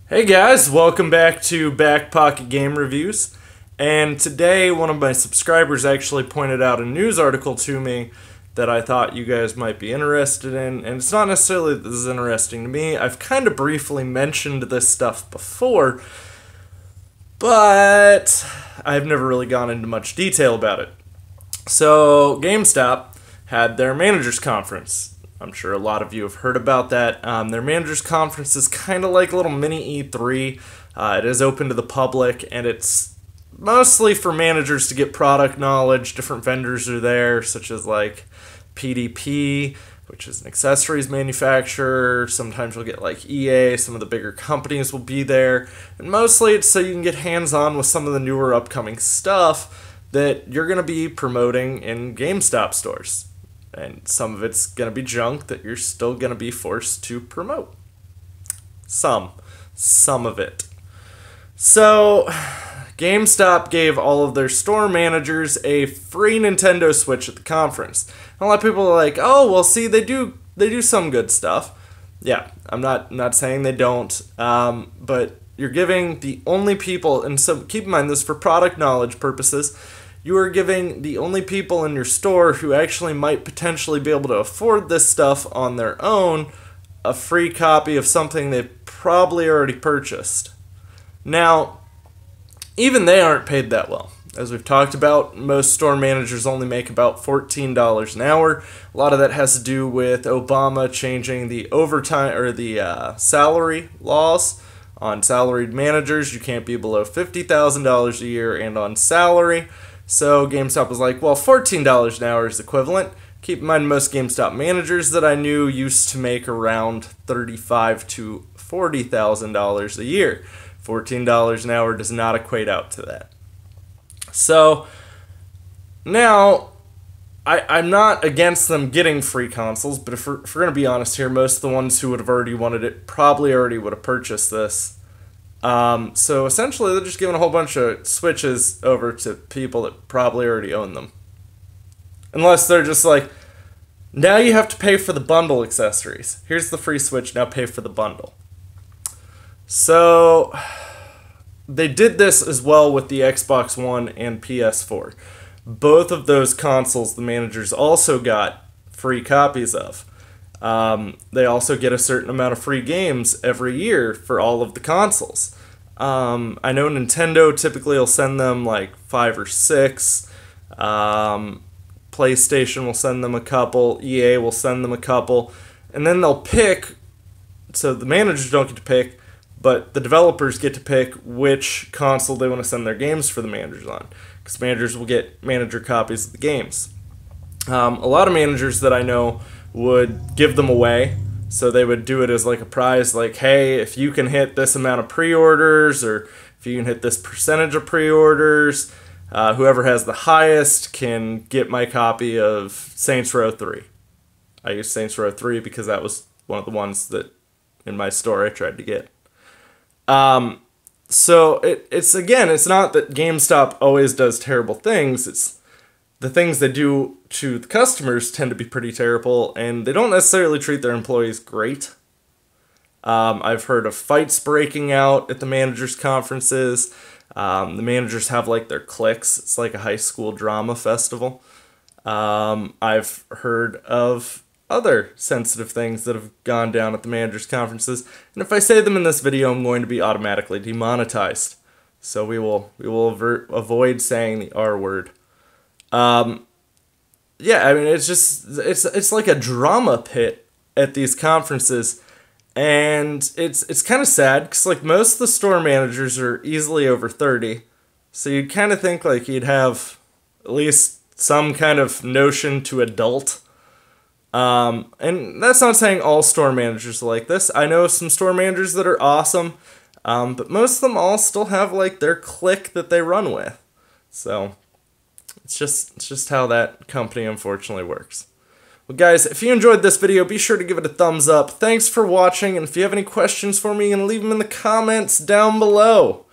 Hey guys, welcome back to Back Pocket Game Reviews. And today one of my subscribers actually pointed out a news article to me that I thought you guys might be interested in. And it's not necessarily that this is interesting to me. I've kind of briefly mentioned this stuff before, but I've never really gone into much detail about it. So GameStop had their managers conference. I'm sure a lot of you have heard about that. Their managers conference is kind of like a little mini E3. It is open to the public, and it's mostly for managers to get product knowledge. Different vendors are there, such as like PDP, which is an accessories manufacturer. Sometimes you'll get like EA, some of the bigger companies will be there. And mostly it's so you can get hands-on with some of the newer upcoming stuff that you're going to be promoting in GameStop stores. And some of it's going to be junk that you're still going to be forced to promote. Some of it. So, GameStop gave all of their store managers a free Nintendo Switch at the conference. And a lot of people are like, "Oh, well, see, they do some good stuff." Yeah, I'm not saying they don't, but you're giving the only people, and so keep in mind this for product knowledge purposes. You are giving the only people in your store who actually might potentially be able to afford this stuff on their own a free copy of something they've probably already purchased. Now, even they aren't paid that well. As we've talked about, most store managers only make about $14 an hour. A lot of that has to do with Obama changing the overtime or the salary laws. On salaried managers, you can't be below $50,000 a year and on salary. So GameStop was like, well, $14 an hour is equivalent. Keep in mind, most GameStop managers that I knew used to make around $35,000 to $40,000 a year. $14 an hour does not equate out to that. So now, I'm not against them getting free consoles, but if we're going to be honest here, most of the ones who would have already wanted it probably already would have purchased this. So essentially, they're just giving a whole bunch of Switches over to people that probably already own them. Unless they're just like, now you have to pay for the bundle accessories. Here's the free Switch, now pay for the bundle. So, they did this as well with the Xbox One and PS4. Both of those consoles the managers also got free copies of. They also get a certain amount of free games every year for all of the consoles. I know Nintendo typically will send them like 5 or 6. PlayStation will send them a couple. EA will send them a couple. And then they'll pick, so the managers don't get to pick, but the developers get to pick which console they want to send their games for the managers on. Because managers will get manager copies of the games. A lot of managers that I know would give them away, so they would do it as like a prize, like, hey, if you can hit this amount of pre-orders, or if you can hit this percentage of pre-orders, whoever has the highest can get my copy of Saints Row 3. I use Saints Row 3 because that was one of the ones that in my store I tried to get. So it's again, it's not that GameStop always does terrible things, it's the things they do to the customers tend to be pretty terrible, and they don't necessarily treat their employees great. I've heard of fights breaking out at the managers' conferences. The managers have like their cliques. It's like a high school drama festival. I've heard of other sensitive things that have gone down at the managers' conferences, and if I say them in this video, I'm going to be automatically demonetized. So we will avoid saying the R word. Yeah, I mean, it's like a drama pit at these conferences, and it's kind of sad, because like most of the store managers are easily over 30, so you'd kind of think like you'd have at least some kind of notion to adult. And that's not saying all store managers are like this. I know some store managers that are awesome, but most of them all still have like their clique that they run with. So it's just how that company unfortunately works. Well guys, if you enjoyed this video, be sure to give it a thumbs up. Thanks for watching, and if you have any questions for me, you can leave them in the comments down below.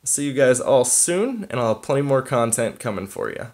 See you guys all soon, and I'll have plenty more content coming for you.